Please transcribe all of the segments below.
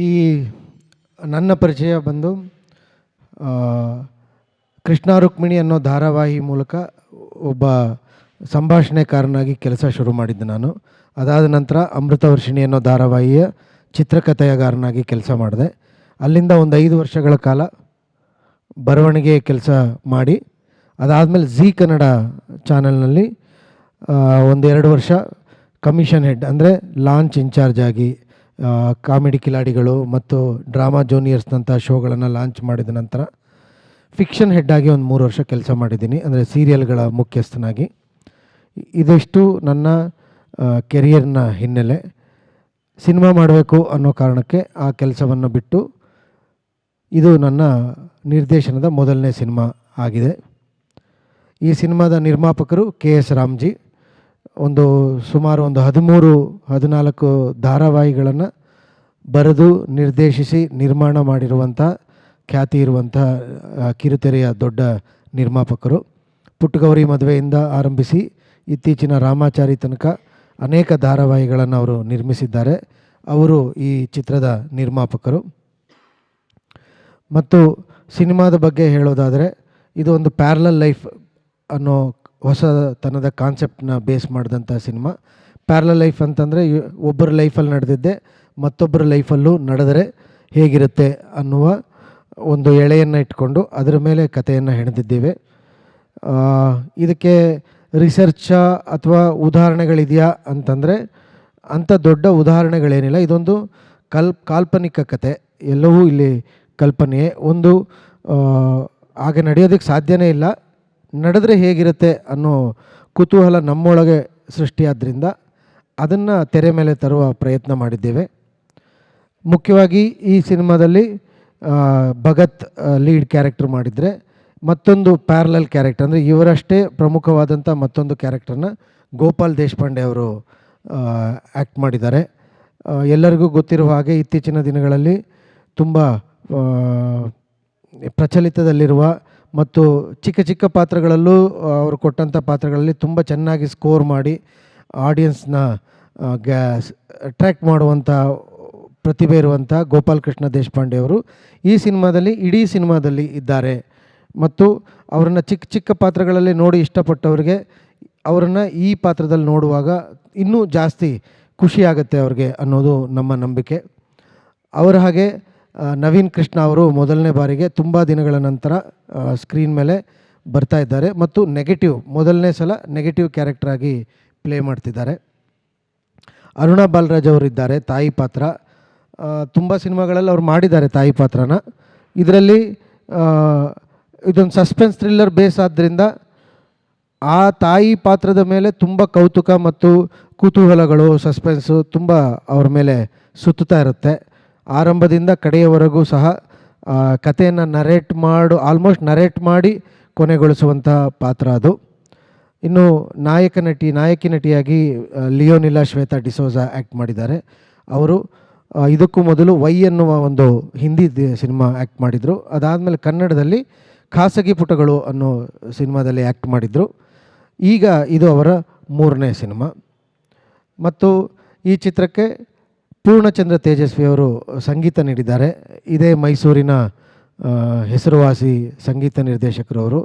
ಈ ನನ್ನ ಪರಿಚಯ ಬಂದು ಕೃಷ್ಣ ರುಕ್ಮಿಣಿ ಅನ್ನೋ ಧಾರಾವಾಹಿ ಮೂಲಕ ಒಬ್ಬ ಸಂಭಾಷಣೆಕಾರನಾಗಿ ಕೆಲಸ ಶುರು ಮಾಡಿದ್ದೆ ನಾನು. ಅದಾದ ನಂತರ ಅಮೃತವರ್ಷಿಣಿ ಅನ್ನೋ ಧಾರಾವಾಹಿಯ ಚಿತ್ರಕಥೆಗಾರನಾಗಿ ಕೆಲಸ ಮಾಡಿದೆ. ಅಲ್ಲಿಂದ ಒಂದು 5 ವರ್ಷಗಳ ಕಾಲ ಬರವಣಿಗೆ ಕೆಲಸ ಮಾಡಿ, ಅದಾದಮೇಲೆ ಝೀ ಕನ್ನಡ ಚಾನಲ್ನಲ್ಲಿ 1-2 ವರ್ಷ ಕಮಿಷನ್ ಹೆಡ್ ಅಂದರೆ ಲಾಂಚ್ ಇನ್ಚಾರ್ಜ್ ಆಗಿ ಕಾಮಿಡಿ ಕಿಲಾಡಿಗಳು ಮತ್ತು ಡ್ರಾಮಾ ಜೂನಿಯರ್ಸ್ನಂಥ ಶೋಗಳನ್ನು ಲಾಂಚ್ ಮಾಡಿದ ನಂತರ ಫಿಕ್ಷನ್ ಹೆಡ್ ಆಗಿ ಒಂದು 3 ವರ್ಷ ಕೆಲಸ ಮಾಡಿದ್ದೀನಿ, ಅಂದರೆ ಸೀರಿಯಲ್ಗಳ ಮುಖ್ಯಸ್ಥನಾಗಿ. ಇದಿಷ್ಟು ನನ್ನ ಕೆರಿಯರ್ನ ಹಿನ್ನೆಲೆ. ಸಿನಿಮಾ ಮಾಡಬೇಕು ಅನ್ನೋ ಕಾರಣಕ್ಕೆ ಆ ಕೆಲಸವನ್ನು ಬಿಟ್ಟು ಇದು ನನ್ನ ನಿರ್ದೇಶನದ ಮೊದಲನೇ ಸಿನಿಮಾ ಆಗಿದೆ. ಈ ಸಿನಿಮಾದ ನಿರ್ಮಾಪಕರು KS ರಾಮ್ಜಿ. ಸುಮಾರು 13-14 ಧಾರಾವಾಹಿಗಳನ್ನು ಬರೆದು ನಿರ್ದೇಶಿಸಿ ನಿರ್ಮಾಣ ಮಾಡಿರುವಂಥ ಖ್ಯಾತಿ ಇರುವಂಥ ಕಿರುತೆರೆಯ ದೊಡ್ಡ ನಿರ್ಮಾಪಕರು. ಪುಟ್ಟಗೌರಿ ಮದುವೆಯಿಂದ ಆರಂಭಿಸಿ ಇತ್ತೀಚಿನ ರಾಮಾಚಾರಿ ತನಕ ಅನೇಕ ಧಾರಾವಾಹಿಗಳನ್ನು ಅವರು ನಿರ್ಮಿಸಿದ್ದಾರೆ. ಅವರು ಈ ಚಿತ್ರದ ನಿರ್ಮಾಪಕರು. ಮತ್ತು ಸಿನಿಮಾದ ಬಗ್ಗೆ ಹೇಳೋದಾದರೆ, ಇದು ಒಂದು ಪ್ಯಾರಲಲ್ ಲೈಫ್ ಅನ್ನೋ ಹೊಸತನದ ಕಾನ್ಸೆಪ್ಟನ್ನ ಬೇಸ್ ಮಾಡಿದಂಥ ಸಿನಿಮಾ. ಪ್ಯಾರಲಲ್ ಲೈಫ್ ಅಂತಂದರೆ ಒಬ್ಬರ ಲೈಫಲ್ಲಿ ನಡೆದಿದ್ದೆ ಮತ್ತೊಬ್ಬರ ಲೈಫಲ್ಲೂ ನಡೆದರೆ ಹೇಗಿರುತ್ತೆ ಅನ್ನುವ ಒಂದು ಎಳೆಯನ್ನು ಇಟ್ಕೊಂಡು ಅದರ ಮೇಲೆ ಕಥೆಯನ್ನು ಹೆಣೆದಿದ್ದೇವೆ. ಇದಕ್ಕೆ ರಿಸರ್ಚ ಅಥವಾ ಉದಾಹರಣೆಗಳಿದೆಯಾ ಅಂತಂದರೆ ಅಂಥ ದೊಡ್ಡ ಉದಾಹರಣೆಗಳೇನಿಲ್ಲ. ಇದೊಂದು ಕಾಲ್ಪನಿಕ ಕತೆ, ಎಲ್ಲವೂ ಇಲ್ಲಿ ಕಲ್ಪನೆಯೇ. ಹಾಗೆ ನಡೆಯೋದಕ್ಕೆ ಸಾಧ್ಯನೇ ಇಲ್ಲ, ನಡೆದರೆ ಹೇಗಿರುತ್ತೆ ಅನ್ನೋ ಕುತೂಹಲ ನಮ್ಮೊಳಗೆ ಸೃಷ್ಟಿಯಾದ್ದರಿಂದ ಅದನ್ನು ತೆರೆ ಮೇಲೆ ತರುವ ಪ್ರಯತ್ನ ಮಾಡಿದ್ದೇವೆ. ಮುಖ್ಯವಾಗಿ ಈ ಸಿನಿಮಾದಲ್ಲಿ ಭಗತ್ ಲೀಡ್ ಕ್ಯಾರೆಕ್ಟರ್ ಮಾಡಿದರೆ, ಮತ್ತೊಂದು ಪ್ಯಾರಲಲ್ ಕ್ಯಾರೆಕ್ಟರ್ ಅಂದರೆ ಇವರಷ್ಟೇ ಪ್ರಮುಖವಾದಂಥ ಮತ್ತೊಂದು ಕ್ಯಾರೆಕ್ಟರ್ನ ಗೋಪಾಲ್ ದೇಶಪಾಂಡೆ ಅವರು ಆ್ಯಕ್ಟ್ ಮಾಡಿದ್ದಾರೆ. ಎಲ್ಲರಿಗೂ ಗೊತ್ತಿರುವ ಹಾಗೆ ಇತ್ತೀಚಿನ ದಿನಗಳಲ್ಲಿ ತುಂಬ ಪ್ರಚಲಿತದಲ್ಲಿರುವ ಮತ್ತು ಚಿಕ್ಕ ಚಿಕ್ಕ ಪಾತ್ರಗಳಲ್ಲೂ ಅವರು ಕೊಟ್ಟಂಥ ಪಾತ್ರಗಳಲ್ಲಿ ತುಂಬ ಚೆನ್ನಾಗಿ ಸ್ಕೋರ್ ಮಾಡಿ ಆಡಿಯನ್ಸ್ನ ಅಟ್ರ್ಯಾಕ್ಟ್ ಮಾಡುವಂಥ ಪ್ರತಿಭೆ ಇರುವಂಥ ಗೋಪಾಲ್ ಕೃಷ್ಣ ದೇಶಪಾಂಡೆ ಅವರು ಈ ಸಿನಿಮಾದಲ್ಲಿ ಇಡೀ ಸಿನಿಮಾದಲ್ಲಿ ಇದ್ದಾರೆ. ಮತ್ತು ಅವರನ್ನು ಚಿಕ್ಕ ಚಿಕ್ಕ ಪಾತ್ರಗಳಲ್ಲಿ ನೋಡಿ ಇಷ್ಟಪಟ್ಟವ್ರಿಗೆ ಅವರನ್ನು ಈ ಪಾತ್ರದಲ್ಲಿ ನೋಡುವಾಗ ಇನ್ನೂ ಜಾಸ್ತಿ ಖುಷಿಯಾಗುತ್ತೆ ಅವ್ರಿಗೆ ಅನ್ನೋದು ನಮ್ಮ ನಂಬಿಕೆ. ಅವರ ಹಾಗೆ ನವೀನ್ ಕೃಷ್ಣ ಅವರು ಮೊದಲನೇ ಬಾರಿಗೆ ತುಂಬ ದಿನಗಳ ನಂತರ ಸ್ಕ್ರೀನ್ ಮೇಲೆ ಬರ್ತಾ ಇದ್ದಾರೆ ಮತ್ತು ಮೊದಲನೇ ಸಲ ನೆಗೆಟಿವ್ ಕ್ಯಾರೆಕ್ಟರ್ ಆಗಿ ಪ್ಲೇ ಮಾಡ್ತಿದ್ದಾರೆ. ಅರುಣಾ ಬಾಲರಾಜ್ ಅವರಿದ್ದಾರೆ, ತಾಯಿ ಪಾತ್ರ. ತುಂಬ ಸಿನಿಮಾಗಳಲ್ಲಿ ಅವ್ರು ಮಾಡಿದ್ದಾರೆ ತಾಯಿ ಪಾತ್ರನ. ಇದರಲ್ಲಿ ಇದೊಂದು ಸಸ್ಪೆನ್ಸ್ ಥ್ರಿಲ್ಲರ್ ಬೇಸ್ ಆದ್ದರಿಂದ ಆ ತಾಯಿ ಪಾತ್ರದ ಮೇಲೆ ತುಂಬ ಕೌತುಕ ಮತ್ತು ಕುತೂಹಲಗಳು, ಸಸ್ಪೆನ್ಸು ತುಂಬ ಅವ್ರ ಮೇಲೆ ಸುತ್ತುತ್ತಾ ಇರುತ್ತೆ. ಆರಂಭದಿಂದ ಕಡೆಯವರೆಗೂ ಸಹ ಕಥೆಯನ್ನು ಆಲ್ಮೋಸ್ಟ್ ನರೇಟ್ ಮಾಡಿ ಕೊನೆಗೊಳಿಸುವಂಥ ಪಾತ್ರ ಅದು. ಇನ್ನು ನಾಯಕಿ ನಟಿಯಾಗಿ ಲಿಯೋನಿಲಾ ಶ್ವೇತಾ ಡಿಸೋಜಾ ಆ್ಯಕ್ಟ್ ಮಾಡಿದ್ದಾರೆ. ಅವರು ಇದಕ್ಕೂ ಮೊದಲು ವೈ ಎನ್ನುವ ಒಂದು ಹಿಂದಿ ಸಿನಿಮಾ ಆ್ಯಕ್ಟ್ ಮಾಡಿದರು. ಅದಾದಮೇಲೆ ಕನ್ನಡದಲ್ಲಿ ಖಾಸಗಿ ಪುಟಗಳು ಅನ್ನೋ ಸಿನಿಮಾದಲ್ಲಿ ಆ್ಯಕ್ಟ್ ಮಾಡಿದರು. ಈಗ ಇದು ಅವರ 3ನೇ ಸಿನಿಮಾ. ಮತ್ತು ಈ ಚಿತ್ರಕ್ಕೆ ಪೂರ್ಣಚಂದ್ರ ತೇಜಸ್ವಿ ಅವರು ಸಂಗೀತ ನೀಡಿದ್ದಾರೆ. ಇದೇ ಮೈಸೂರಿನ ಹೆಸರುವಾಸಿ ಸಂಗೀತ ನಿರ್ದೇಶಕರು.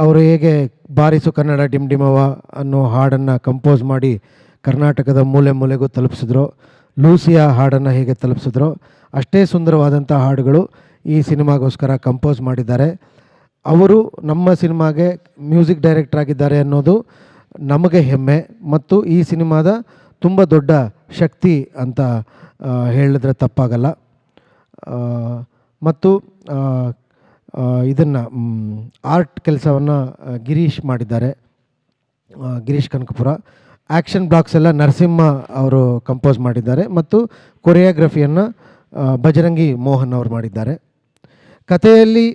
ಅವರು ಹೇಗೆ ಬಾರಿಸು ಕನ್ನಡ ಡಿಮ್ಡಿಮವ ಅನ್ನೋ ಹಾಡನ್ನು ಕಂಪೋಸ್ ಮಾಡಿ ಕರ್ನಾಟಕದ ಮೂಲೆ ಮೂಲೆಗೂ ತಲುಪಿಸಿದ್ರು, ಲೂಸಿಯಾ ಹಾಡನ್ನು ಹೇಗೆ ತಲುಪಿಸಿದ್ರು ಅಷ್ಟೇ ಸುಂದರವಾದಂಥ ಹಾಡುಗಳು ಈ ಸಿನಿಮಾಗೋಸ್ಕರ ಕಂಪೋಸ್ ಮಾಡಿದ್ದಾರೆ. ಅವರು ನಮ್ಮ ಸಿನಿಮಾಗೆ ಮ್ಯೂಸಿಕ್ ಡೈರೆಕ್ಟರ್ ಆಗಿದ್ದಾರೆ ಅನ್ನೋದು ನಮಗೆ ಹೆಮ್ಮೆ ಮತ್ತು ಈ ಸಿನಿಮಾದ ತುಂಬ ದೊಡ್ಡ ಶಕ್ತಿ ಅಂತ ಹೇಳಿದ್ರೆ ತಪ್ಪಾಗಲ್ಲ. ಮತ್ತು ಇದನ್ನು ಆರ್ಟ್ ಕೆಲಸವನ್ನು ಗಿರೀಶ್ ಮಾಡಿದ್ದಾರೆ, ಗಿರೀಶ್ ಕನಕಪುರ. ಆ್ಯಕ್ಷನ್ ಬ್ಲಾಕ್ಸ್ ಎಲ್ಲ ನರಸಿಂಹ ಅವರು ಕಂಪೋಸ್ ಮಾಡಿದ್ದಾರೆ ಮತ್ತು ಕೊರಿಯೋಗ್ರಫಿಯನ್ನು ಬಜರಂಗಿ ಮೋಹನ್ ಅವರು ಮಾಡಿದ್ದಾರೆ. ಕಥೆಯಲ್ಲಿ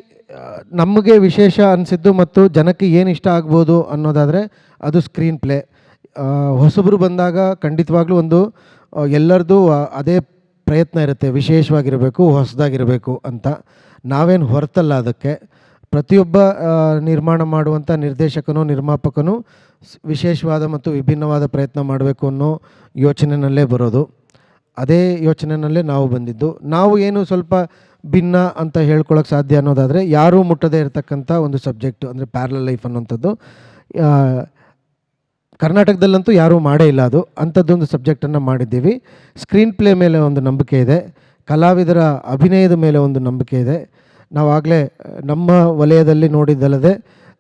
ನಮಗೆ ವಿಶೇಷ ಅನಿಸಿದ್ದು ಮತ್ತು ಜನಕ್ಕೆ ಏನು ಇಷ್ಟ ಆಗ್ಬೋದು ಅನ್ನೋದಾದರೆ ಅದು ಸ್ಕ್ರೀನ್ ಪ್ಲೇ. ಹೊಸಬರು ಬಂದಾಗ ಖಂಡಿತವಾಗ್ಲೂ ಎಲ್ಲರದ್ದು ಅದೇ ಪ್ರಯತ್ನ ಇರುತ್ತೆ, ವಿಶೇಷವಾಗಿರಬೇಕು, ಹೊಸದಾಗಿರಬೇಕು ಅಂತ. ನಾವೇನು ಹೊರತಲ್ಲ ಅದಕ್ಕೆ. ಪ್ರತಿಯೊಬ್ಬ ನಿರ್ಮಾಣ ಮಾಡುವಂಥ ನಿರ್ದೇಶಕನೂ ನಿರ್ಮಾಪಕನೂ ವಿಶೇಷವಾದ ಮತ್ತು ವಿಭಿನ್ನವಾದ ಪ್ರಯತ್ನ ಮಾಡಬೇಕು ಅನ್ನೋ ಯೋಚನೆಯಲ್ಲೇ ಬರೋದು. ಅದೇ ಯೋಚನೆಯಲ್ಲೇ ನಾವು ಬಂದಿದ್ದು. ನಾವು ಏನು ಸ್ವಲ್ಪ ಭಿನ್ನ ಅಂತ ಹೇಳ್ಕೊಳಕ್ಕೆ ಸಾಧ್ಯ ಅನ್ನೋದಾದರೆ, ಯಾರೂ ಮುಟ್ಟದೇ ಇರತಕ್ಕಂಥ ಒಂದು ಸಬ್ಜೆಕ್ಟು ಅಂದರೆ ಪ್ಯಾರಲಲ್ ಲೈಫ್ ಅನ್ನುವಂಥದ್ದು ಕರ್ನಾಟಕದಲ್ಲಂತೂ ಯಾರೂ ಮಾಡೇ ಇಲ್ಲ. ಅದು ಅಂಥದ್ದೊಂದು ಸಬ್ಜೆಕ್ಟನ್ನು ಮಾಡಿದ್ದೀವಿ. ಸ್ಕ್ರೀನ್ ಪ್ಲೇ ಮೇಲೆ ಒಂದು ನಂಬಿಕೆ ಇದೆ, ಕಲಾವಿದರ ಅಭಿನಯದ ಮೇಲೆ ಒಂದು ನಂಬಿಕೆ ಇದೆ. ನಾವಾಗಲೇ ನಮ್ಮ ವಲಯದಲ್ಲಿ ನೋಡಿದ್ದಲ್ಲದೆ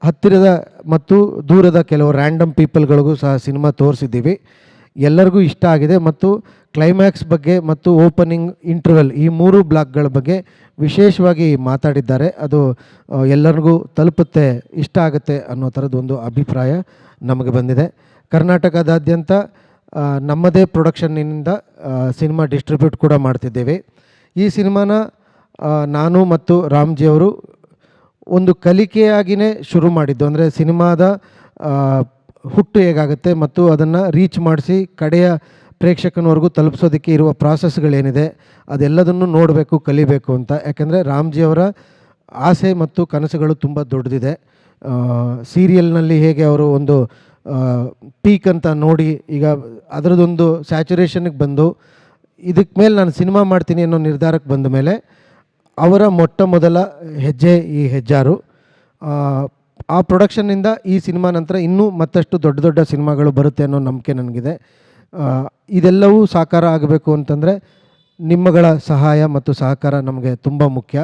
ಹತ್ತಿರದ ಮತ್ತು ದೂರದ ಕೆಲವು ರ್ಯಾಂಡಮ್ ಪೀಪಲ್ಗಳಿಗೂ ಸಹ ಸಿನಿಮಾ ತೋರಿಸಿದ್ದೀವಿ. ಎಲ್ಲರಿಗೂ ಇಷ್ಟ ಆಗಿದೆ ಮತ್ತು ಕ್ಲೈಮ್ಯಾಕ್ಸ್ ಬಗ್ಗೆ ಮತ್ತು ಓಪನಿಂಗ್ ಇಂಟರ್ವೆಲ್ ಈ 3 ಬ್ಲಾಕ್ಗಳ ಬಗ್ಗೆ ವಿಶೇಷವಾಗಿ ಮಾತಾಡಿದ್ದಾರೆ. ಅದು ಎಲ್ಲರಿಗೂ ತಲುಪುತ್ತೆ, ಇಷ್ಟ ಆಗುತ್ತೆ ಅನ್ನೋ ಥರದ್ದು ಒಂದು ಅಭಿಪ್ರಾಯ ನಮಗೆ ಬಂದಿದೆ. ಕರ್ನಾಟಕದಾದ್ಯಂತ ನಮ್ಮದೇ ಪ್ರೊಡಕ್ಷನ್ನಿಂದ ಸಿನಿಮಾ ಡಿಸ್ಟ್ರಿಬ್ಯೂಟ್ ಕೂಡ ಮಾಡ್ತಿದ್ದೇವೆ. ಈ ಸಿನಿಮಾನ ನಾನು ಮತ್ತು ರಾಮ್ಜಿಯವರು ಒಂದು ಕಲಿಕೆಯಾಗಿಯೇ ಶುರು ಮಾಡಿದ್ದು. ಅಂದರೆ ಸಿನಿಮಾದ ಹುಟ್ಟು ಹೇಗಾಗುತ್ತೆ ಮತ್ತು ಅದನ್ನು ರೀಚ್ ಮಾಡಿಸಿ ಕಡೆಯ ಪ್ರೇಕ್ಷಕನವರೆಗೂ ತಲುಪಿಸೋದಕ್ಕೆ ಇರುವ ಪ್ರಾಸೆಸ್ಗಳೇನಿದೆ ಅದೆಲ್ಲದನ್ನು ನೋಡಬೇಕು, ಕಲಿಬೇಕು ಅಂತ. ಯಾಕೆಂದರೆ ರಾಮ್ಜಿಯವರ ಆಸೆ ಮತ್ತು ಕನಸುಗಳು ತುಂಬ ದೊಡ್ಡದಿದೆ. ಸೀರಿಯಲ್ನಲ್ಲಿ ಹೇಗೆ ಅವರು ಒಂದು ಪೀಕ್ ಅಂತ ನೋಡಿ ಈಗ ಅದರದೊಂದು ಸ್ಯಾಚುರೇಷನ್ಗೆ ಬಂದು ಇದಕ್ಕೆ ಮೇಲೆ ನಾನು ಸಿನಿಮಾ ಮಾಡ್ತೀನಿ ಅನ್ನೋ ನಿರ್ಧಾರಕ್ಕೆ ಬಂದ ಮೇಲೆ ಅವರ ಮೊಟ್ಟ ಮೊದಲ ಹೆಜ್ಜೆ ಈ ಹೆಜ್ಜಾರು. ಆ ಪ್ರೊಡಕ್ಷನ್ನಿಂದ ಈ ಸಿನಿಮಾ ನಂತರ ಇನ್ನೂ ಮತ್ತಷ್ಟು ದೊಡ್ಡ ದೊಡ್ಡ ಸಿನಿಮಾಗಳು ಬರುತ್ತೆ ಅನ್ನೋ ನಂಬಿಕೆ ನನಗಿದೆ. ಇದೆಲ್ಲವೂ ಸಾಕಾರ ಆಗಬೇಕು ಅಂತಂದರೆ ನಿಮ್ಮಗಳ ಸಹಾಯ ಮತ್ತು ಸಹಕಾರ ನಮಗೆ ತುಂಬ ಮುಖ್ಯ.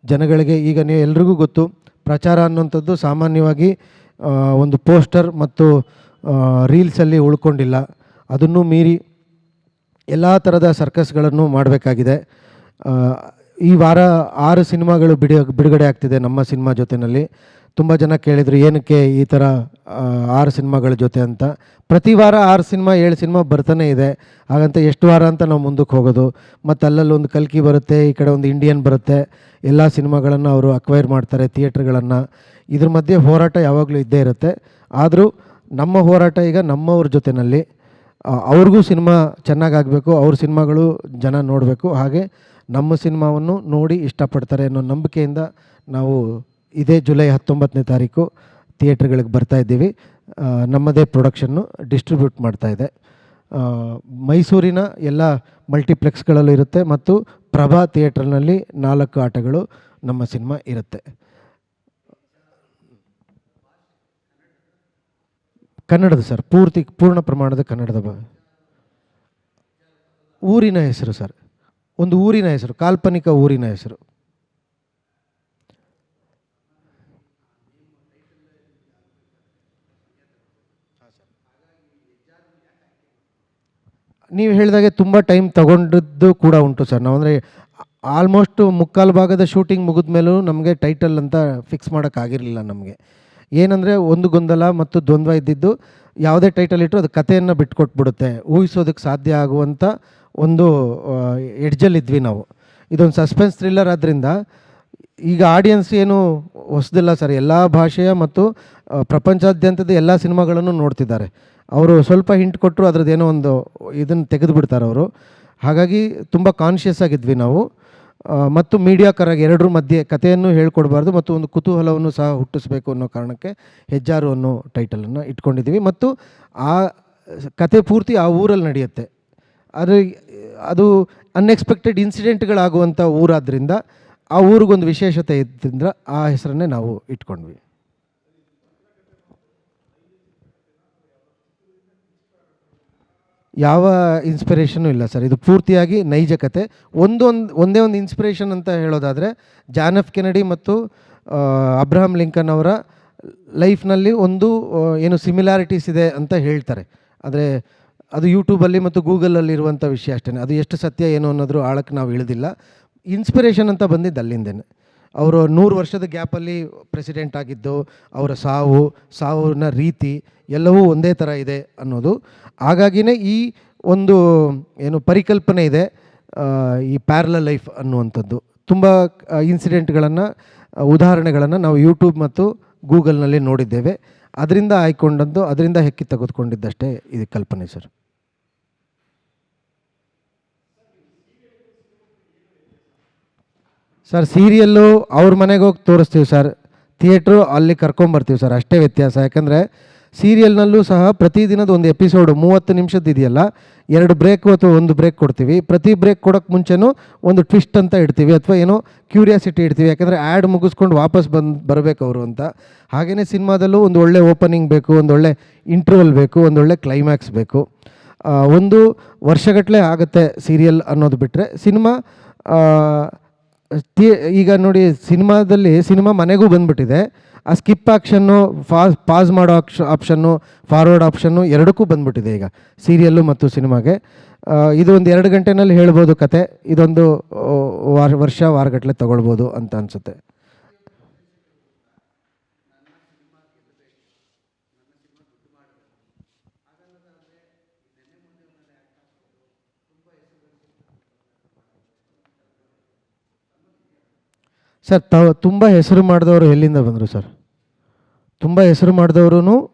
ಜನಗಳಿಗೆ ಈಗ ನೀವು ಎಲ್ರಿಗೂ ಗೊತ್ತು, ಪ್ರಚಾರ ಅನ್ನುವಂಥದ್ದು ಸಾಮಾನ್ಯವಾಗಿ ಒಂದು ಪೋಸ್ಟರ್ ಮತ್ತು ರೀಲ್ಸಲ್ಲಿ ಉಳ್ಕೊಂಡಿಲ್ಲ. ಅದನ್ನು ಮೀರಿ ಎಲ್ಲ ಥರದ ಸರ್ಕಸ್ಗಳನ್ನು ಮಾಡಬೇಕಾಗಿದೆ. ಈ ವಾರ 6 ಸಿನಿಮಾಗಳು ಬಿಡುಗಡೆ ಆಗ್ತಿದೆ ನಮ್ಮ ಸಿನಿಮಾ ಜೊತೆಯಲ್ಲಿ. ತುಂಬ ಜನ ಕೇಳಿದರು ಏನಕ್ಕೆ ಈ ಥರ 6 ಸಿನಿಮಾಗಳ ಜೊತೆ ಅಂತ. ಪ್ರತಿ ವಾರ 6 ಸಿನಿಮಾ 7 ಸಿನಿಮಾ ಬರ್ತಾನೆ ಇದೆ. ಹಾಗಂತ ಎಷ್ಟು ವಾರ ಅಂತ ನಾವು ಮುಂದಕ್ಕೆ ಹೋಗೋದು. ಮತ್ತು ಅಲ್ಲಲ್ಲೊಂದು ಕಲ್ಕಿ ಬರುತ್ತೆ, ಈ ಕಡೆ ಒಂದು ಇಂಡಿಯನ್ ಬರುತ್ತೆ. ಎಲ್ಲ ಸಿನಿಮಾಗಳನ್ನು ಅವರು ಅಕ್ವೈರ್ ಮಾಡ್ತಾರೆ, ಥಿಯೇಟ್ರ್ಗಳನ್ನು. ಇದ್ರ ಮಧ್ಯೆ ಹೋರಾಟ ಯಾವಾಗಲೂ ಇದ್ದೇ ಇರುತ್ತೆ. ಆದರೂ ನಮ್ಮ ಹೋರಾಟ ಈಗ ನಮ್ಮವ್ರ ಜೊತೆಯಲ್ಲಿ. ಅವ್ರಿಗೂ ಸಿನಿಮಾ ಚೆನ್ನಾಗಾಗಬೇಕು, ಅವ್ರ ಸಿನಿಮಾಗಳು ಜನ ನೋಡಬೇಕು, ಹಾಗೆ ನಮ್ಮ ಸಿನಿಮಾವನ್ನು ನೋಡಿ ಇಷ್ಟಪಡ್ತಾರೆ ಅನ್ನೋ ನಂಬಿಕೆಯಿಂದ ನಾವು ಇದೇ ಜುಲೈ 19ನೇ ತಾರೀಕು ಥಿಯೇಟ್ರ್ಗಳಿಗೆ ಬರ್ತಾಯಿದ್ದೀವಿ. ನಮ್ಮದೇ ಪ್ರೊಡಕ್ಷನ್ನು ಡಿಸ್ಟ್ರಿಬ್ಯೂಟ್ ಮಾಡ್ತಾಯಿದೆ. ಮೈಸೂರಿನ ಎಲ್ಲ ಮಲ್ಟಿಪ್ಲೆಕ್ಸ್ಗಳಲ್ಲೂ ಇರುತ್ತೆ ಮತ್ತು ಪ್ರಭಾ ಥಿಯೇಟ್ರ್ನಲ್ಲಿ 4 ಆಟಗಳು ನಮ್ಮ ಸಿನಿಮಾ ಇರುತ್ತೆ. ಕನ್ನಡದ ಸರ್, ಪೂರ್ಣ ಪ್ರಮಾಣದ ಕನ್ನಡದ ಊರಿನ ಹೆಸರು ಸರ್, ಒಂದು ಊರಿನ ಹೆಸರು, ಕಾಲ್ಪನಿಕ ಊರಿನ ಹೆಸರು. ನೀವು ಹೇಳಿದಾಗೆ ತುಂಬ ಟೈಮ್ ತಗೊಂಡಿದ್ದು ಕೂಡ ಉಂಟು ಸರ್. ನಾವು ಅಂದರೆ ಆಲ್ಮೋಸ್ಟ್ 3/4 ಭಾಗದ ಶೂಟಿಂಗ್ ಮುಗಿದ ಮೇಲೂ ನಮಗೆ ಟೈಟಲ್ ಅಂತ ಫಿಕ್ಸ್ ಮಾಡೋಕ್ಕಾಗಿರಲಿಲ್ಲ. ನಮಗೆ ಏನಂದರೆ ಒಂದು ಗೊಂದಲ ಮತ್ತು ದ್ವಂದ್ವ ಇದ್ದಿದ್ದು, ಯಾವುದೇ ಟೈಟಲ್ ಇಟ್ಟರು ಅದು ಕಥೆಯನ್ನು ಬಿಟ್ಕೊಟ್ಬಿಡುತ್ತೆ, ಊಹಿಸೋದಕ್ಕೆ ಸಾಧ್ಯ ಆಗುವಂಥ ಒಂದು ಎಡ್ಜಲ್ಲಿದ್ವಿ ನಾವು. ಇದೊಂದು ಸಸ್ಪೆನ್ಸ್ ಥ್ರಿಲ್ಲರ್ ಆದ್ದರಿಂದ ಈಗ ಆಡಿಯನ್ಸ್ ಏನು ಹೊಸದಿಲ್ಲ ಸರ್, ಎಲ್ಲ ಭಾಷೆಯ ಮತ್ತು ಪ್ರಪಂಚಾದ್ಯಂತದ ಎಲ್ಲ ಸಿನಿಮಾಗಳನ್ನು ನೋಡ್ತಿದ್ದಾರೆ. ಅವರು ಸ್ವಲ್ಪ ಹಿಂಟ್ ಕೊಟ್ಟರು ಅದರದ್ದೇನೋ ಒಂದು ಇದನ್ನು ತೆಗೆದುಬಿಡ್ತಾರೆ ಅವರು. ಹಾಗಾಗಿ ತುಂಬ ಕಾನ್ಷಿಯಸ್ ಆಗಿದ್ವಿ ನಾವು. ಮತ್ತು ಮೀಡಿಯಾಕರಾಗಿ ಎರಡರ ಮಧ್ಯೆ ಕಥೆಯನ್ನು ಹೇಳ್ಕೊಡ್ಬಾರ್ದು ಮತ್ತು ಒಂದು ಕುತೂಹಲವನ್ನು ಸಹ ಹುಟ್ಟಿಸ್ಬೇಕು ಅನ್ನೋ ಕಾರಣಕ್ಕೆ ಹೆಜ್ಜಾರು ಅನ್ನೋ ಟೈಟಲನ್ನು ಇಟ್ಕೊಂಡಿದ್ದೀವಿ. ಮತ್ತು ಆ ಕತೆ ಪೂರ್ತಿ ಆ ಊರಲ್ಲಿ ನಡೆಯುತ್ತೆ. ಆದರೆ ಅದು ಅನ್ಎಕ್ಸ್ಪೆಕ್ಟೆಡ್ ಇನ್ಸಿಡೆಂಟ್ಗಳಾಗುವಂಥ ಊರಾದ್ದರಿಂದ ಆ ಊರಿಗೊಂದು ವಿಶೇಷತೆ ಇದ್ದರಿಂದ ಆ ಹೆಸರನ್ನೇ ನಾವು ಇಟ್ಕೊಂಡ್ವಿ. ಯಾವ ಇನ್ಸ್ಪಿರೇಷನು ಇಲ್ಲ ಸರ್, ಇದು ಪೂರ್ತಿಯಾಗಿ ನೈಜ ಕತೆ. ಒಂದೇ ಒಂದು ಇನ್ಸ್ಪಿರೇಷನ್ ಅಂತ ಹೇಳೋದಾದರೆ, ಜಾನ್ ಎಫ್ ಕೆನಡಿ ಮತ್ತು ಅಬ್ರಹಾಂ ಲಿಂಕನ್ ಅವರ ಲೈಫ್ನಲ್ಲಿ ಒಂದು ಏನು ಸಿಮಿಲಾರಿಟೀಸ್ ಇದೆ ಅಂತ ಹೇಳ್ತಾರೆ. ಆದರೆ ಅದು ಯೂಟ್ಯೂಬಲ್ಲಿ ಮತ್ತು ಗೂಗಲಲ್ಲಿರುವಂಥ ವಿಷಯ ಅಷ್ಟೇ. ಅದು ಎಷ್ಟು ಸತ್ಯ ಏನು ಅನ್ನೋದ್ರ ಆಳಕ್ಕೆ ನಾವು ಇಳಿದಿಲ್ಲ. ಇನ್ಸ್ಪಿರೇಷನ್ ಅಂತ ಬಂದಿದ್ದು ಅಲ್ಲಿಂದೇನೆ. ಅವರು 100 ವರ್ಷದ ಗ್ಯಾಪಲ್ಲಿ ಪ್ರೆಸಿಡೆಂಟ್ ಆಗಿದ್ದು, ಅವರ ಸಾವಿನ ರೀತಿ ಎಲ್ಲವೂ ಒಂದೇ ಥರ ಇದೆ ಅನ್ನೋದು. ಹಾಗಾಗಿಯೇ ಈ ಒಂದು ಏನು ಪರಿಕಲ್ಪನೆ ಇದೆ, ಈ ಪ್ಯಾರಲಲ್ ಲೈಫ್ ಅನ್ನುವಂಥದ್ದು. ತುಂಬ ಇನ್ಸಿಡೆಂಟ್ಗಳನ್ನು, ಉದಾಹರಣೆಗಳನ್ನು ನಾವು ಯೂಟ್ಯೂಬ್ ಮತ್ತು ಗೂಗಲ್ನಲ್ಲಿ ನೋಡಿದ್ದೇವೆ. ಅದರಿಂದ ಆಯ್ಕೊಂಡದ್ದು, ಅದರಿಂದ ಹೆಕ್ಕಿ ತೆಗೆದುಕೊಂಡಿದ್ದಷ್ಟೇ ಇದು ಕಲ್ಪನೆ ಸರ್. ಸರ್ ಸೀರಿಯಲ್ಲು ಅವ್ರ ಮನೆಗೆ ಹೋಗಿ ತೋರಿಸ್ತೀವಿ ಸರ್, ಥಿಯೇಟ್ರು ಅಲ್ಲಿ ಕರ್ಕೊಂಬರ್ತೀವಿ ಸರ್, ಅಷ್ಟೇ ವ್ಯತ್ಯಾಸ. ಯಾಕಂದರೆ ಸೀರಿಯಲ್ನಲ್ಲೂ ಸಹ ಪ್ರತಿದಿನದ ಒಂದು ಎಪಿಸೋಡು 30 ನಿಮಿಷದ್ದು ಇದೆಯಲ್ಲ, 2 ಬ್ರೇಕ್ ಅಥವಾ 1 ಬ್ರೇಕ್ ಕೊಡ್ತೀವಿ. ಪ್ರತಿ ಬ್ರೇಕ್ ಕೊಡೋಕ್ಕೆ ಮುಂಚೆನೂ ಒಂದು ಟ್ವಿಸ್ಟ್ ಅಂತ ಇಡ್ತೀವಿ, ಅಥವಾ ಏನೋ ಕ್ಯೂರಿಯಾಸಿಟಿ ಇಡ್ತೀವಿ, ಯಾಕಂದರೆ ಆ್ಯಡ್ ಮುಗಿಸ್ಕೊಂಡು ವಾಪಸ್ ಬರಬೇಕು ಅವರು ಅಂತ. ಹಾಗೆಯೇ ಸಿನಿಮಾದಲ್ಲೂ ಒಂದು ಒಳ್ಳೆ ಓಪನಿಂಗ್ ಬೇಕು, ಒಂದು ಒಳ್ಳೆ ಇಂಟರ್ವಲ್ ಬೇಕು, ಒಂದು ಒಳ್ಳೆ ಕ್ಲೈಮ್ಯಾಕ್ಸ್ ಬೇಕು. ಒಂದು ವರ್ಷಗಟ್ಟಲೆ ಆಗುತ್ತೆ ಸೀರಿಯಲ್ ಅನ್ನೋದು ಬಿಟ್ಟರೆ. ಸಿನಿಮಾ ಈಗ ನೋಡಿ, ಸಿನಿಮಾ ಮನೆಗೂ ಬಂದುಬಿಟ್ಟಿದೆ. ಆ ಸ್ಕಿಪ್ ಆಪ್ಷನ್ನು, ಪಾಸ್ ಮಾಡೋ ಆಪ್ಷನ್ನು, ಫಾರ್ವರ್ಡ್ ಆಪ್ಷನ್ನು ಎರಡಕ್ಕೂ ಬಂದುಬಿಟ್ಟಿದೆ ಈಗ ಸೀರಿಯಲ್ಲು ಮತ್ತು ಸಿನಿಮಾಗೆ. ಇದು ಒಂದು 2 ಗಂಟೆನಲ್ಲಿ ಹೇಳ್ಬೋದು ಕತೆ. ಇದೊಂದು ವಾರಗಟ್ಟಲೆ ತಗೊಳ್ಬೋದು ಅಂತ ಅನಿಸುತ್ತೆ. ಸರ್, ತುಂಬ ಹೆಸರು ಮಾಡಿದವರು ಎಲ್ಲಿಂದ ಬಂದರು ಸರ್? ತುಂಬ ಹೆಸರು ಮಾಡಿದವರು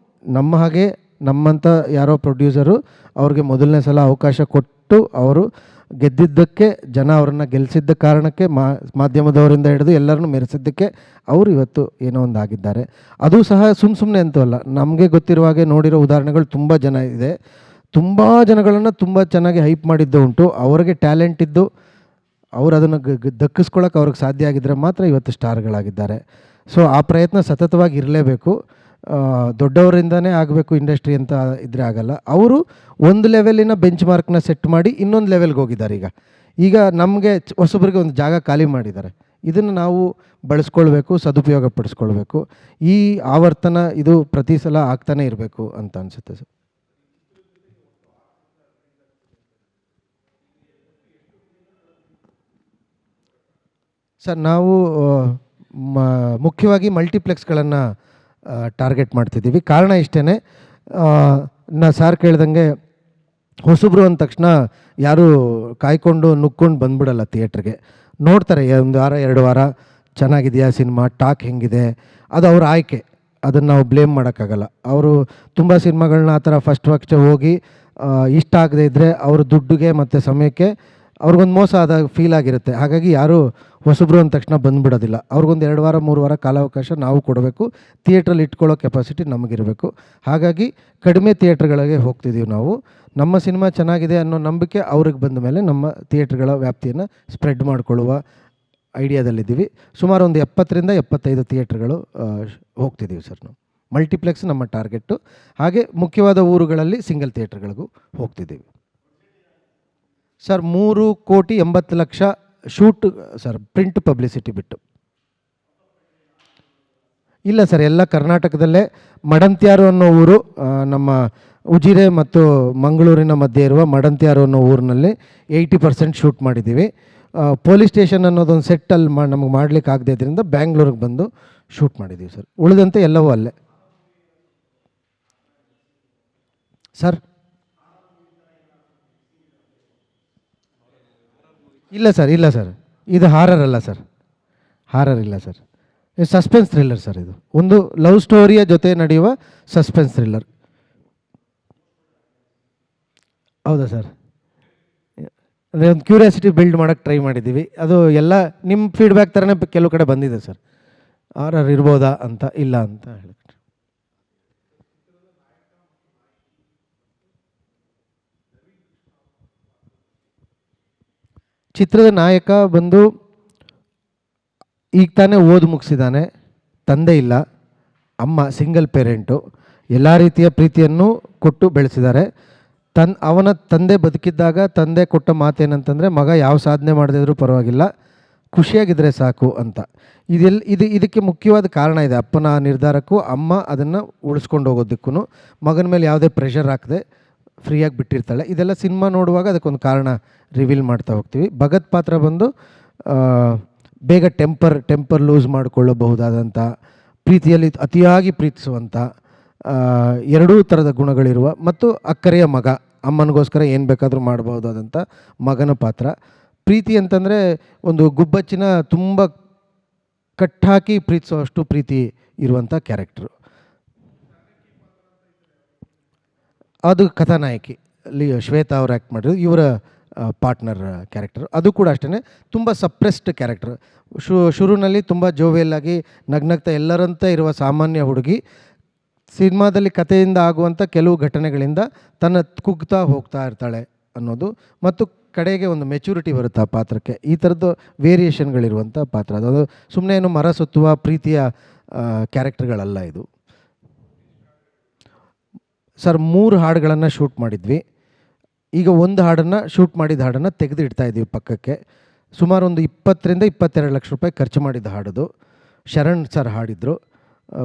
ನಮ್ಮ ಹಾಗೆ, ನಮ್ಮಂಥ ಯಾರೋ ಪ್ರೊಡ್ಯೂಸರು ಅವ್ರಿಗೆ ಮೊದಲನೇ ಸಲ ಅವಕಾಶ ಕೊಟ್ಟು ಅವರು ಗೆದ್ದಿದ್ದಕ್ಕೆ, ಜನ ಅವ್ರನ್ನ ಗೆಲ್ಲಿಸಿದ್ದ ಕಾರಣಕ್ಕೆ, ಮಾಧ್ಯಮದವರಿಂದ ಹಿಡಿದು ಎಲ್ಲರನ್ನೂ ಮೆರೆಸಿದ್ದಕ್ಕೆ ಅವರು ಇವತ್ತು ಏನೋ ಒಂದು ಆಗಿದ್ದಾರೆ. ಅದು ಸಹ ಸುಮ್ಮನೆ ಅಂತೂ ಅಲ್ಲ. ನಮಗೆ ಗೊತ್ತಿರುವ ಹಾಗೆ ನೋಡಿರೋ ಉದಾಹರಣೆಗಳು ತುಂಬ ಜನ ಇದೆ. ತುಂಬ ಜನಗಳನ್ನು ತುಂಬ ಚೆನ್ನಾಗಿ ಹೈಪ್ ಮಾಡಿದ್ದು ಉಂಟು. ಅವ್ರಿಗೆ ಟ್ಯಾಲೆಂಟ್ ಇದ್ದು ಅವರು ಅದನ್ನು ದಕ್ಕಿಸ್ಕೊಳ್ಳೋಕೆ ಅವ್ರಿಗೆ ಸಾಧ್ಯ ಆಗಿದ್ದರೆ ಮಾತ್ರ ಇವತ್ತು ಸ್ಟಾರ್ಗಳಾಗಿದ್ದಾರೆ. ಸೊ ಆ ಪ್ರಯತ್ನ ಸತತವಾಗಿ ಇರಲೇಬೇಕು. ದೊಡ್ಡವರಿಂದನೇ ಆಗಬೇಕು ಇಂಡಸ್ಟ್ರಿ ಅಂತ ಇದ್ದರೆ ಆಗಲ್ಲ. ಅವರು ಒಂದು ಲೆವೆಲಿನ ಬೆಂಚ್ ಮಾರ್ಕ್ನ ಸೆಟ್ ಮಾಡಿ ಇನ್ನೊಂದು ಲೆವೆಲ್ಗೆ ಹೋಗಿದ್ದಾರೆ. ಈಗ ನಮಗೆ ಹೊಸಬ್ರಿಗೆ ಒಂದು ಜಾಗ ಖಾಲಿ ಮಾಡಿದ್ದಾರೆ. ಇದನ್ನು ನಾವು ಬಳಸ್ಕೊಳ್ಬೇಕು, ಸದುಪಯೋಗ ಪಡಿಸ್ಕೊಳ್ಬೇಕು. ಈ ಆವರ್ತನ ಇದು ಪ್ರತಿ ಸಲ ಆಗ್ತಾನೆ ಇರಬೇಕು ಅಂತ ಅನಿಸುತ್ತೆ ಸರ್. ಸರ್, ನಾವು ಮುಖ್ಯವಾಗಿ ಮಲ್ಟಿಪ್ಲೆಕ್ಸ್ಗಳನ್ನು ಟಾರ್ಗೆಟ್ ಮಾಡ್ತಿದ್ದೀವಿ. ಕಾರಣ ಇಷ್ಟೇ, ಸಾರ್ ಕೇಳ್ದಂಗೆ ಹೊಸಬ್ರು ಅಂದ ತಕ್ಷಣ ಯಾರೂ ಕಾಯ್ಕೊಂಡು ನುಗ್ಕೊಂಡು ಬಂದ್ಬಿಡಲ್ಲ ಥಿಯೇಟ್ರಿಗೆ. ನೋಡ್ತಾರೆ 1 ವಾರ 2 ವಾರ ಚೆನ್ನಾಗಿದೆಯಾ ಸಿನಿಮಾ, ಟಾಕ್ ಹೆಂಗಿದೆ, ಅದು ಅವ್ರ ಆಯ್ಕೆ. ಅದನ್ನು ನಾವು ಬ್ಲೇಮ್ ಮಾಡೋಕ್ಕಾಗಲ್ಲ. ಅವರು ತುಂಬ ಸಿನಿಮಾಗಳನ್ನ ಆ ಥರ ಫಸ್ಟ್ ಹೋಗಿ ಇಷ್ಟ ಆಗದೇ ಇದ್ದರೆ ಅವ್ರ ದುಡ್ಡಿಗೆ ಮತ್ತು ಸಮಯಕ್ಕೆ ಅವ್ರಿಗೊಂದು ಮೋಸ ಆದ ಫೀಲ್ ಆಗಿರುತ್ತೆ. ಹಾಗಾಗಿ ಯಾರೂ ಹೊಸಬ್ರು ಅಂದ ತಕ್ಷಣ ಬಂದುಬಿಡೋದಿಲ್ಲ. ಅವ್ರಿಗೊಂದು 2 ವಾರ 3 ವಾರ ಕಾಲಾವಕಾಶ ನಾವು ಕೊಡಬೇಕು. ಥಿಯೇಟ್ರಲ್ಲಿ ಇಟ್ಕೊಳ್ಳೋ ಕೆಪಾಸಿಟಿ ನಮಗಿರಬೇಕು. ಹಾಗಾಗಿ ಕಡಿಮೆ ಥಿಯೇಟ್ರ್ಗಳಿಗೆ ಹೋಗ್ತಿದ್ದೀವಿ ನಾವು. ನಮ್ಮ ಸಿನಿಮಾ ಚೆನ್ನಾಗಿದೆ ಅನ್ನೋ ನಂಬಿಕೆ ಅವ್ರಿಗೆ ಬಂದ ಮೇಲೆ ನಮ್ಮ ಥಿಯೇಟ್ರ್ಗಳ ವ್ಯಾಪ್ತಿಯನ್ನು ಸ್ಪ್ರೆಡ್ ಮಾಡಿಕೊಳ್ಳುವ ಐಡಿಯಾದಲ್ಲಿದ್ದೀವಿ. ಸುಮಾರು ಒಂದು 70ರಿಂದ 75 ಥಿಯೇಟ್ರ್ಗಳು ಹೋಗ್ತಿದ್ದೀವಿ ಸರ್ ನಾವು. ಮಲ್ಟಿಪ್ಲೆಕ್ಸ್ ನಮ್ಮ ಟಾರ್ಗೆಟ್ಟು. ಹಾಗೆ ಮುಖ್ಯವಾದ ಊರುಗಳಲ್ಲಿ ಸಿಂಗಲ್ ಥಿಯೇಟ್ರ್ಗಳಿಗೂ ಹೋಗ್ತಿದ್ದೀವಿ sir. 3,80,00,000 shoot sir, print publicity ಬಿಟ್ಟು. ಇಲ್ಲ ಸರ್, ಎಲ್ಲ ಕರ್ನಾಟಕದಲ್ಲೇ. ಮಡಂತ್ಯಾರು ಅನ್ನೋ ಊರು, ನಮ್ಮ ಉಜಿರೆ ಮತ್ತು ಮಂಗಳೂರಿನ ಮಧ್ಯೆ ಇರುವ ಮಡಂತ್ಯಾರು ಅನ್ನೋ ಊರಿನಲ್ಲಿ 80% ಶೂಟ್ ಮಾಡಿದ್ದೀವಿ. ಪೊಲೀಸ್ ಸ್ಟೇಷನ್ ಅನ್ನೋದೊಂದು ಸೆಟ್ಟಲ್ಲಿ ನಮಗೆ ಮಾಡಲಿಕ್ಕೆ ಆಗದೆ ಇದರಿಂದ ಬ್ಯಾಂಗ್ಳೂರಿಗೆ ಬಂದು ಶೂಟ್ ಮಾಡಿದ್ದೀವಿ ಸರ್. ಉಳಿದಂತೆ ಎಲ್ಲವೂ ಅಲ್ಲೇ ಸರ್. ಇಲ್ಲ ಸರ್, ಇದು ಹಾರರ್ ಅಲ್ಲ ಸರ್. ಹಾರರ್ ಇಲ್ಲ ಸರ್, ಸಸ್ಪೆನ್ಸ್ ಥ್ರಿಲ್ಲರ್ ಸರ್. ಇದು ಒಂದು ಲವ್ ಸ್ಟೋರಿಯ ಜೊತೆ ನಡೆಯುವ ಸಸ್ಪೆನ್ಸ್ ಥ್ರಿಲ್ಲರ್. ಹೌದಾ ಸರ್? ಅಂದರೆ ಒಂದು ಕ್ಯೂರಿಯಾಸಿಟಿ ಬಿಲ್ಡ್ ಮಾಡೋಕ್ಕೆ ಟ್ರೈ ಮಾಡಿದ್ದೀವಿ. ಅದು ಎಲ್ಲ ನಿಮ್ಮ ಫೀಡ್ಬ್ಯಾಕ್ ಥರನೇ ಕೆಲವು ಕಡೆ ಬಂದಿದೆ ಸರ್. ಹಾರರ್ ಇರ್ಬೋದಾ ಅಂತ, ಇಲ್ಲ ಅಂತ ಹೇಳಿ. ಚಿತ್ರದ ನಾಯಕ ಬಂದು ಈಗ ತಾನೇ ಓದು ಮುಗಿಸಿದ್ದಾನೆ, ತಂದೆ ಇಲ್ಲ, ಅಮ್ಮ ಸಿಂಗಲ್ ಪೇರೆಂಟು. ಎಲ್ಲ ರೀತಿಯ ಪ್ರೀತಿಯನ್ನು ಕೊಟ್ಟು ಬೆಳೆಸಿದ್ದಾರೆ. ಅವನ ತಂದೆ ಬದುಕಿದ್ದಾಗ ತಂದೆ ಕೊಟ್ಟ ಮಾತೇನಂತಂದರೆ, ಮಗ ಯಾವ ಸಾಧನೆ ಮಾಡದಿದ್ರೂ ಪರವಾಗಿಲ್ಲ, ಖುಷಿಯಾಗಿದ್ದರೆ ಸಾಕು ಅಂತ. ಇದಕ್ಕೆ ಮುಖ್ಯವಾದ ಕಾರಣ ಇದೆ. ಅಪ್ಪನ ನಿರ್ಧಾರಕ್ಕೂ ಅಮ್ಮ ಅದನ್ನು ಉಳಿಸ್ಕೊಂಡು ಹೋಗೋದಕ್ಕೂ, ಮಗನ ಮೇಲೆ ಯಾವುದೇ ಪ್ರೆಷರ್ ಹಾಕದೆ ಫ್ರೀಯಾಗಿ ಬಿಟ್ಟಿರ್ತಾಳೆ. ಇದೆಲ್ಲ ಸಿನಿಮಾ ನೋಡುವಾಗ ಅದಕ್ಕೊಂದು ಕಾರಣ ರಿವೀಲ್ ಮಾಡ್ತಾ ಹೋಗ್ತೀವಿ. ಭಗತ್ ಪಾತ್ರ ಬಂದು ಬೇಗ ಟೆಂಪರ್ ಲೂಸ್ ಮಾಡಿಕೊಳ್ಳಬಹುದಾದಂಥ, ಪ್ರೀತಿಯಲ್ಲಿ ಅತಿಯಾಗಿ ಪ್ರೀತಿಸುವಂಥ, ಎರಡೂ ಥರದ ಗುಣಗಳಿರುವ ಮತ್ತು ಅಕ್ಕರೆಯ ಮಗ, ಅಮ್ಮನಿಗೋಸ್ಕರ ಏನು ಬೇಕಾದರೂ ಮಾಡಬಹುದಾದಂಥ ಮಗನ ಪಾತ್ರ. ಪ್ರೀತಿ ಅಂತಂದರೆ ಒಂದು ಗುಬ್ಬಚ್ಚಿನ ತುಂಬ ಕಟ್ಟಾಕಿ ಪ್ರೀತಿಸುವಷ್ಟು ಪ್ರೀತಿ ಇರುವಂಥ ಕ್ಯಾರೆಕ್ಟ್ರು. ಅದು ಕಥಾನಾಯಕಿ ಅಲ್ಲಿ ಶ್ವೇತಾ ಅವರು ಆ್ಯಕ್ಟ್ ಮಾಡಿದ್ರು, ಇವರ ಪಾರ್ಟ್ನರ್ ಕ್ಯಾರೆಕ್ಟರ್. ಅದು ಕೂಡ ಅಷ್ಟೇ ತುಂಬ ಸಪ್ರೆಸ್ಡ್ ಕ್ಯಾರೆಕ್ಟರ್. ಶುರುವಿನಲ್ಲಿ ತುಂಬ ಜೋವಿಯಲ್ಲಾಗಿ ನಗ್ನಗ್ತಾ ಎಲ್ಲರಂತೆ ಇರುವ ಸಾಮಾನ್ಯ ಹುಡುಗಿ ಸಿನಿಮಾದಲ್ಲಿ ಕಥೆಯಿಂದ ಆಗುವಂಥ ಕೆಲವು ಘಟನೆಗಳಿಂದ ತನ್ನ ಕುಗ್ತಾ ಹೋಗ್ತಾ ಇರ್ತಾಳೆ ಅನ್ನೋದು, ಮತ್ತು ಕಡೆಗೆ ಒಂದು ಮೆಚುರಿಟಿ ಬರುತ್ತೆ ಆ ಪಾತ್ರಕ್ಕೆ. ಈ ಥರದ್ದು ವೇರಿಯೇಷನ್ಗಳಿರುವಂಥ ಪಾತ್ರ. ಅದು ಸುಮ್ಮನೆ ಏನು ಮರ ಸುತ್ತುವ ಪ್ರೀತಿಯ ಕ್ಯಾರೆಕ್ಟರ್ಗಳಲ್ಲ ಇದು. ಸರ್ 3 ಹಾಡುಗಳನ್ನು ಶೂಟ್ ಮಾಡಿದ್ವಿ. ಈಗ ಒಂದು ಹಾಡನ್ನು ಶೂಟ್ ಮಾಡಿದ ಹಾಡನ್ನು ತೆಗೆದು ಇಡ್ತಾ ಇದ್ದೀವಿ ಪಕ್ಕಕ್ಕೆ. ಸುಮಾರು ಒಂದು 20 ರಿಂದ 22 ಲಕ್ಷ ರೂಪಾಯಿ ಖರ್ಚು ಮಾಡಿದ ಹಾಡದು. ಶರಣ್ ಸರ್ ಹಾಡಿದರು.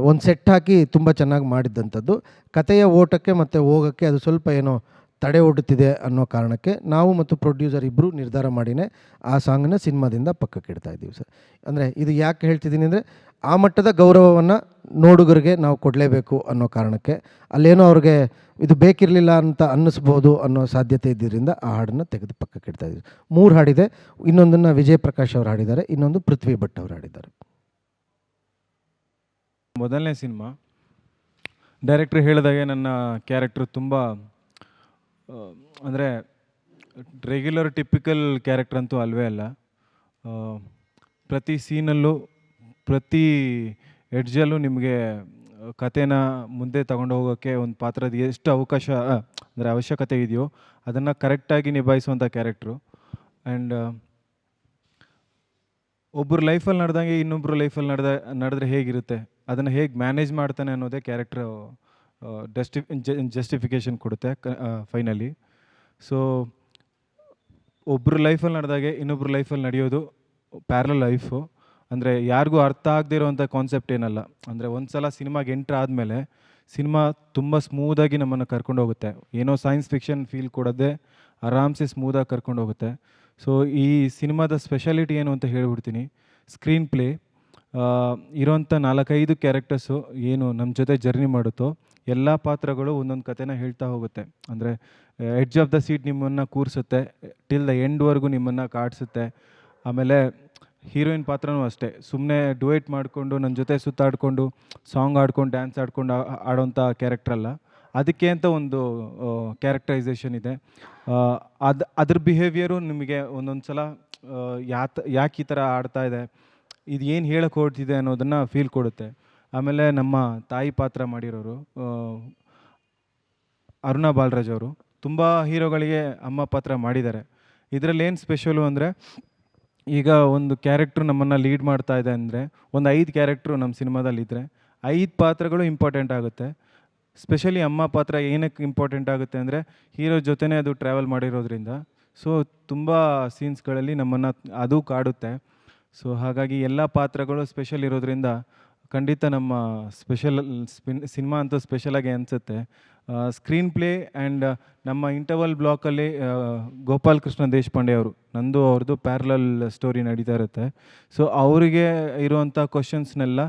ಒಂದು ಸೆಟ್ ಹಾಕಿ ತುಂಬ ಚೆನ್ನಾಗಿ ಮಾಡಿದ್ದಂಥದ್ದು. ಕಥೆಯ ಓಟಕ್ಕೆ ಮತ್ತು ಹೋಗೋಕ್ಕೆ ಅದು ಸ್ವಲ್ಪ ಏನೋ ತಡೆ ಒಡ್ಡುತ್ತಿದೆ ಅನ್ನೋ ಕಾರಣಕ್ಕೆ ನಾವು ಮತ್ತು ಪ್ರೊಡ್ಯೂಸರ್ ಇಬ್ಬರು ನಿರ್ಧಾರ ಮಾಡಿನೇ ಆ ಸಾಂಗನ್ನ ಸಿನಿಮಾದಿಂದ ಪಕ್ಕಕ್ಕೆ ಇಡ್ತಾ ಇದ್ದೀವಿ ಸರ್. ಅಂದರೆ ಇದು ಯಾಕೆ ಹೇಳ್ತಿದ್ದೀನಿ ಅಂದರೆ, ಆ ಮಟ್ಟದ ಗೌರವವನ್ನು ನೋಡುಗರಿಗೆ ನಾವು ಕೊಡಲೇಬೇಕು ಅನ್ನೋ ಕಾರಣಕ್ಕೆ. ಅಲ್ಲೇನೋ ಅವ್ರಿಗೆ ಇದು ಬೇಕಿರಲಿಲ್ಲ ಅಂತ ಅನ್ನಿಸ್ಬೋದು ಅನ್ನೋ ಸಾಧ್ಯತೆ ಇದ್ದಿದ್ದರಿಂದ ಆ ಹಾಡನ್ನು ತೆಗೆದು ಪಕ್ಕಕ್ಕೆ ಇಡ್ತಾ ಇದ್ದೀವಿ. 3 ಹಾಡಿದೆ. ಇನ್ನೊಂದನ್ನು ವಿಜಯ್ ಪ್ರಕಾಶ್ ಅವರು ಹಾಡಿದ್ದಾರೆ, ಇನ್ನೊಂದು ಪೃಥ್ವಿ ಭಟ್ ಅವರು ಹಾಡಿದ್ದಾರೆ. ಮೊದಲನೇ ಸಿನಿಮಾ. ಡೈರೆಕ್ಟ್ರ್ ಹೇಳಿದಾಗೆ ನನ್ನ ಕ್ಯಾರೆಕ್ಟ್ರ್ ತುಂಬ ಅಂದರೆ ರೆಗ್ಯುಲರ್ ಟಿಪಿಕಲ್ ಕ್ಯಾರೆಕ್ಟರ್ ಅಂತೂ ಅಲ್ವೇ ಅಲ್ಲ. ಪ್ರತಿ ಸೀನಲ್ಲೂ ಪ್ರತಿ ಎಡ್ಜಲ್ಲೂ ನಿಮಗೆ ಕಥೆನ ಮುಂದೆ ತಗೊಂಡು ಹೋಗೋಕ್ಕೆ ಒಂದು ಪಾತ್ರದ ಎಷ್ಟು ಅವಕಾಶ ಅಂದರೆ ಅವಶ್ಯಕತೆ ಇದೆಯೋ ಅದನ್ನು ಕರೆಕ್ಟಾಗಿ ನಿಭಾಯಿಸುವಂಥ ಕ್ಯಾರೆಕ್ಟ್ರು. ಆ್ಯಂಡ್ ಒಬ್ಬರು ಲೈಫಲ್ಲಿ ನಡೆದಂಗೆ ಇನ್ನೊಬ್ಬರು ಲೈಫಲ್ಲಿ ನಡೆದ್ರೆ ಹೇಗಿರುತ್ತೆ, ಅದನ್ನು ಹೇಗೆ ಮ್ಯಾನೇಜ್ ಮಾಡ್ತಾನೆ ಅನ್ನೋದೇ ಕ್ಯಾರೆಕ್ಟ್ರು ಜಸ್ಟಿಫಿಕೇಷನ್ ಕೊಡುತ್ತೆ ಫೈನಲಿ. ಸೊ ಒಬ್ಬರು ಲೈಫಲ್ಲಿ ನಡೆದಾಗೆ ಇನ್ನೊಬ್ರು ಲೈಫಲ್ಲಿ ನಡೆಯೋದು ಪ್ಯಾರಲಲ್ ಲೈಫು. ಅಂದರೆ ಯಾರಿಗೂ ಅರ್ಥ ಆಗದೇ ಇರೋವಂಥ ಕಾನ್ಸೆಪ್ಟ್ ಏನಲ್ಲ. ಅಂದರೆ ಒಂದು ಸಲ ಸಿನಿಮಾಗೆ ಎಂಟ್ರ್ ಆದಮೇಲೆ ಸಿನಿಮಾ ತುಂಬ ಸ್ಮೂದಾಗಿ ನಮ್ಮನ್ನು ಕರ್ಕೊಂಡು ಹೋಗುತ್ತೆ. ಏನೋ ಸೈನ್ಸ್ ಫಿಕ್ಷನ್ ಫೀಲ್ ಕೊಡೋದೇ ಆರಾಮ್ಸೆ ಸ್ಮೂದಾಗಿ ಕರ್ಕೊಂಡು ಹೋಗುತ್ತೆ. ಸೊ ಈ ಸಿನಿಮಾದ ಸ್ಪೆಷಾಲಿಟಿ ಏನು ಅಂತ ಹೇಳ್ಬಿಡ್ತೀನಿ. ಸ್ಕ್ರೀನ್ ಪ್ಲೇ ಇರೋಂಥ 4-5 ಕ್ಯಾರೆಕ್ಟರ್ಸು ಏನು ನಮ್ಮ ಜೊತೆ ಜರ್ನಿ ಮಾಡುತ್ತೋ ಎಲ್ಲ ಪಾತ್ರಗಳು ಒಂದೊಂದು ಕಥೆನ ಹೇಳ್ತಾ ಹೋಗುತ್ತೆ. ಅಂದರೆ ಎಡ್ಜ್ ಆಫ್ ದ ಸೀಟ್ ನಿಮ್ಮನ್ನು ಕೂರಿಸುತ್ತೆ, ಟಿಲ್ ದ ಎಂಡ್ವರೆಗೂ ನಿಮ್ಮನ್ನು ಕಾಡಿಸುತ್ತೆ. ಆಮೇಲೆ ಹೀರೋಯಿನ್ ಪಾತ್ರನೂ ಅಷ್ಟೇ, ಸುಮ್ಮನೆ ಡುಯೆಟ್ ಮಾಡಿಕೊಂಡು ನನ್ನ ಜೊತೆ ಸುತ್ತಾಡಿಕೊಂಡು ಸಾಂಗ್ ಆಡ್ಕೊಂಡು ಡ್ಯಾನ್ಸ್ ಆಡ್ಕೊಂಡು ಆಡೋಂಥ ಕ್ಯಾರೆಕ್ಟ್ರಲ್ಲ. ಅದಕ್ಕೆ ಅಂತ ಒಂದು ಕ್ಯಾರೆಕ್ಟರೈಸೇಷನ್ ಇದೆ. ಅದ್ರ ಬಿಹೇವಿಯರು ನಿಮಗೆ ಒಂದೊಂದು ಸಲ ಯಾಕೆ ಈ ಥರ ಆಡ್ತಾ ಇದೆ, ಇದು ಏನು ಹೇಳಕ್ಕೆ ಹೊರಟಿದೆ ಅನ್ನೋದನ್ನು ಫೀಲ್ ಕೊಡುತ್ತೆ. ಆಮೇಲೆ ನಮ್ಮ ತಾಯಿ ಪಾತ್ರ ಮಾಡಿರೋರು ಅರುಣಾ ಬಾಲರಾಜ್ ಅವರು ತುಂಬ ಹೀರೋಗಳಿಗೆ ಅಮ್ಮ ಪಾತ್ರ ಮಾಡಿದ್ದಾರೆ. ಇದರಲ್ಲಿ ಏನು ಸ್ಪೆಷಲು ಅಂದರೆ, ಈಗ ಒಂದು ಕ್ಯಾರೆಕ್ಟ್ರು ನಮ್ಮನ್ನು ಲೀಡ್ ಮಾಡ್ತಾ ಇದೆ ಅಂದರೆ ಒಂದು 5 ಕ್ಯಾರೆಕ್ಟ್ರು ನಮ್ಮ ಸಿನಿಮಾದಲ್ಲಿ ಇದ್ದರೆ 5 ಪಾತ್ರಗಳು ಇಂಪಾರ್ಟೆಂಟ್ ಆಗುತ್ತೆ. ಸ್ಪೆಷಲಿ ಅಮ್ಮ ಪಾತ್ರ ಏನಕ್ಕೆ ಇಂಪಾರ್ಟೆಂಟ್ ಆಗುತ್ತೆ ಅಂದರೆ ಹೀರೋ ಜೊತೆನೇ ಅದು ಟ್ರಾವೆಲ್ ಮಾಡಿರೋದ್ರಿಂದ. ಸೊ ತುಂಬ ಸೀನ್ಸ್ಗಳಲ್ಲಿ ನಮ್ಮನ್ನು ಅದು ಕಾಡುತ್ತೆ. ಸೊ ಹಾಗಾಗಿ ಎಲ್ಲ ಪಾತ್ರಗಳು ಸ್ಪೆಷಲ್ ಇರೋದ್ರಿಂದ ಖಂಡಿತ ನಮ್ಮ ಸಿನಿಮಾ ಅಂತೂ ಸ್ಪೆಷಲಾಗಿ ಅನಿಸುತ್ತೆ. ಸ್ಕ್ರೀನ್ ಪ್ಲೇ ಆ್ಯಂಡ್ ನಮ್ಮ ಇಂಟರ್ವಲ್ ಬ್ಲಾಕಲ್ಲಿ ಗೋಪಾಲ್ ಕೃಷ್ಣ ದೇಶಪಾಂಡೆ ಅವರು, ನಂದು ಅವ್ರದ್ದು ಪ್ಯಾರಲಲ್ ಸ್ಟೋರಿ ನಡೀತಾ ಇರುತ್ತೆ. ಸೊ ಅವರಿಗೆ ಇರುವಂಥ ಕ್ವಶನ್ಸ್ನೆಲ್ಲ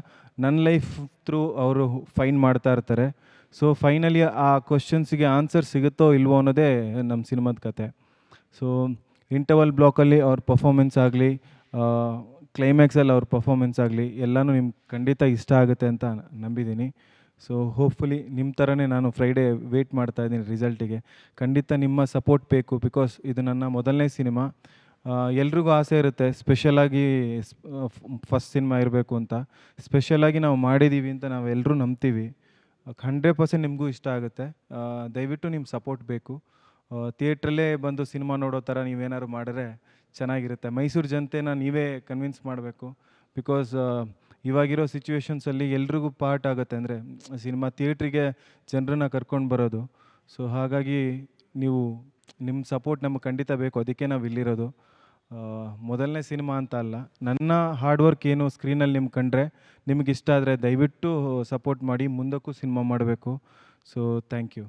ನನ್ನ ಲೈಫ್ ಥ್ರೂ ಅವರು ಫೈಂಡ್ ಮಾಡ್ತಾ ಇರ್ತಾರೆ. ಸೊ ಫೈನಲಿ ಆ ಕ್ವಶನ್ಸಿಗೆ ಆನ್ಸರ್ ಸಿಗುತ್ತೋ ಇಲ್ವೋ ಅನ್ನೋದೇ ನಮ್ಮ ಸಿನಿಮಾದ ಕತೆ. ಸೊ ಇಂಟರ್ವಲ್ ಬ್ಲಾಕಲ್ಲಿ ಅವ್ರ ಪರ್ಫಾಮೆನ್ಸ್ ಆಗಲಿ, ಕ್ಲೈಮ್ಯಾಕ್ಸಲ್ಲಿ ಅವ್ರ ಪರ್ಫಾಮೆನ್ಸ್ ಆಗಲಿ ಎಲ್ಲನೂ ನಿಮ್ಗೆ ಖಂಡಿತ ಇಷ್ಟ ಆಗುತ್ತೆ ಅಂತ ನಂಬಿದ್ದೀನಿ. ಸೊ ಹೋಪ್ಫುಲಿ ನಿಮ್ಮ ಥರನೇ ನಾನು ಫ್ರೈಡೇ ವೆಯ್ಟ್ ಮಾಡ್ತಾಯಿದ್ದೀನಿ ರಿಸಲ್ಟಿಗೆ. ಖಂಡಿತ ನಿಮ್ಮ ಸಪೋರ್ಟ್ ಬೇಕು, ಬಿಕಾಸ್ ಇದು ನನ್ನ ಮೊದಲನೇ ಸಿನಿಮಾ. ಎಲ್ರಿಗೂ ಆಸೆ ಇರುತ್ತೆ ಸ್ಪೆಷಲಾಗಿ ಫಸ್ಟ್ ಸಿನಿಮಾ ಇರಬೇಕು ಅಂತ. ಸ್ಪೆಷಲಾಗಿ ನಾವು ಮಾಡಿದ್ದೀವಿ ಅಂತ ನಾವೆಲ್ಲರೂ ನಂಬ್ತೀವಿ. 100% ನಿಮಗೂ ಇಷ್ಟ ಆಗುತ್ತೆ. ದಯವಿಟ್ಟು ನಿಮ್ಮ ಸಪೋರ್ಟ್ ಬೇಕು. ಥಿಯೇಟ್ರಲ್ಲೇ ಬಂದು ಸಿನಿಮಾ ನೋಡೋ ಥರ ನೀವೇನಾದ್ರು ಮಾಡಿದ್ರೆ ಚೆನ್ನಾಗಿರುತ್ತೆ. ಮೈಸೂರು ಜನತೆನ ನೀವೇ ಕನ್ವಿನ್ಸ್ ಮಾಡಬೇಕು. ಬಿಕಾಸ್ ಇವಾಗಿರೋ ಸಿಚುವೇಶನ್ಸಲ್ಲಿ ಎಲ್ರಿಗೂ ಪಾರ್ಟ್ ಆಗುತ್ತೆ. ಅಂದರೆ ಸಿನಿಮಾ ಥಿಯೇಟ್ರಿಗೆ ಜನರನ್ನ ಕರ್ಕೊಂಡು ಬರೋದು. ಸೊ ಹಾಗಾಗಿ ನಿಮ್ಮ ಸಪೋರ್ಟ್ ನಮಗೆ ಖಂಡಿತ ಬೇಕು. ಅದಕ್ಕೆ ನಾವು ಇಲ್ಲಿರೋದು. ಮೊದಲನೇ ಸಿನಿಮಾ ಅಂತ ಅಲ್ಲ, ನನ್ನ ಹಾರ್ಡ್ ವರ್ಕ್ ಏನು ಸ್ಕ್ರೀನಲ್ಲಿ ನಿಮ್ಗೆ ಕಂಡ್ರೆ ನಿಮಗೆ ಇಷ್ಟ ಆದರೆ ದಯವಿಟ್ಟು ಸಪೋರ್ಟ್ ಮಾಡಿ, ಮುಂದಕ್ಕೂ ಸಿನಿಮಾ ಮಾಡಬೇಕು. So thank you.